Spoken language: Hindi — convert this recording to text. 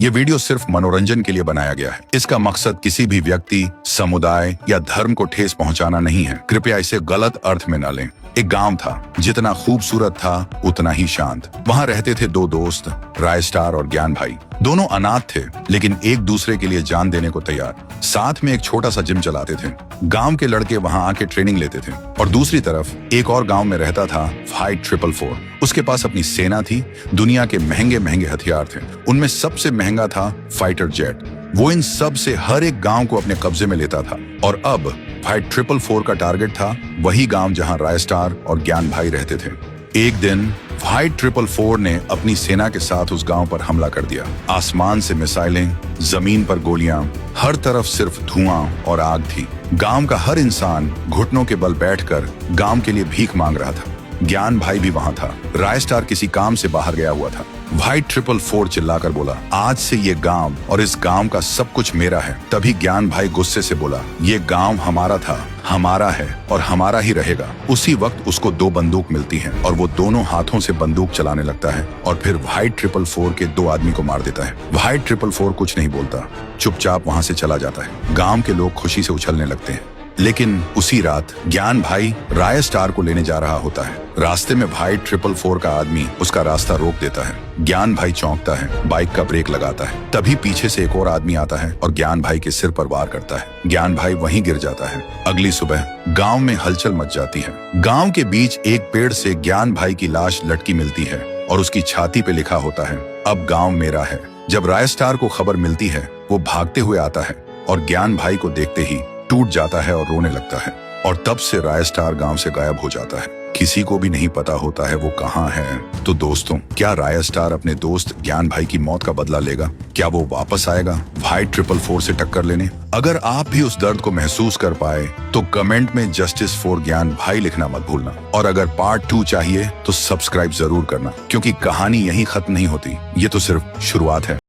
ये वीडियो सिर्फ मनोरंजन के लिए बनाया गया है। इसका मकसद किसी भी व्यक्ति, समुदाय या धर्म को ठेस पहुंचाना नहीं है। कृपया इसे गलत अर्थ में न लें। एक गांव था, जितना खूबसूरत था उतना ही शांत। वहां रहते थे दो दोस्त, रायस्टार और ज्ञान भाई। दोनों अनाथ थे, लेकिन एक दूसरे के लिए जान देने को तैयार। साथ में एक छोटा सा जिम चलाते थे। गांव के लड़के वहां आके ट्रेनिंग लेते थे। और दूसरी तरफ एक और गांव में रहता था फाइट 444। उसके पास अपनी सेना थी, दुनिया के महंगे महंगे हथियार थे। उनमें सबसे महंगा था फाइटर जेट। वो इन सब से हर एक गांव को अपने कब्जे में लेता था। और अब फाइट 444 का टारगेट था वही गांव जहां रायस्टार और ज्ञान भाई रहते थे। एक दिन फाइट 444 ने अपनी सेना के साथ उस गांव पर हमला कर दिया। आसमान से मिसाइलें, जमीन पर गोलियां, हर तरफ सिर्फ धुआं और आग थी। गांव का हर इंसान घुटनों के बल बैठकर गांव के लिए भीख मांग रहा था। ज्ञान भाई भी वहां था। रायस्टार किसी काम से बाहर गया हुआ था। फाइट 444 चिल्लाकर बोला, आज से ये गांव और इस गांव का सब कुछ मेरा है। तभी ज्ञान भाई गुस्से से बोला, ये गांव हमारा था, हमारा है और हमारा ही रहेगा। उसी वक्त उसको दो बंदूक मिलती हैं और वो दोनों हाथों से बंदूक चलाने लगता है और फिर फाइट 444 के दो आदमी को मार देता है। फाइट 444 कुछ नहीं बोलता, चुपचाप वहां से चला जाता है। गांव के लोग खुशी से उछलने लगते हैं। लेकिन उसी रात ज्ञान भाई रायस्टार को लेने जा रहा होता है। रास्ते में फाइट 444 का आदमी उसका रास्ता रोक देता है। ज्ञान भाई चौंकता है, बाइक का ब्रेक लगाता है। तभी पीछे से एक और आदमी आता है और ज्ञान भाई के सिर पर वार करता है। ज्ञान भाई वहीं गिर जाता है। अगली सुबह गांव में हलचल मच जाती है। गांव के बीच एक पेड़ से ज्ञान भाई की लाश लटकी मिलती है और उसकी छाती पे लिखा होता है, अब गांव मेरा है। जब रायस्टार को खबर मिलती है, वो भागते हुए आता है और ज्ञान भाई को देखते ही टूट जाता है और रोने लगता है। और तब से रायस्टार गांव से गायब हो जाता है। किसी को भी नहीं पता होता है वो कहाँ है। तो दोस्तों, क्या रायस्टार अपने दोस्त ज्ञान भाई की मौत का बदला लेगा? क्या वो वापस आएगा फाइट 444 से टक्कर लेने? अगर आप भी उस दर्द को महसूस कर पाए तो कमेंट में जस्टिस फॉर ज्ञान भाई लिखना मत भूलना। और अगर पार्ट 2 चाहिए तो सब्सक्राइब जरूर करना, क्योंकि कहानी यहीं खत्म नहीं होती। ये तो सिर्फ शुरुआत है।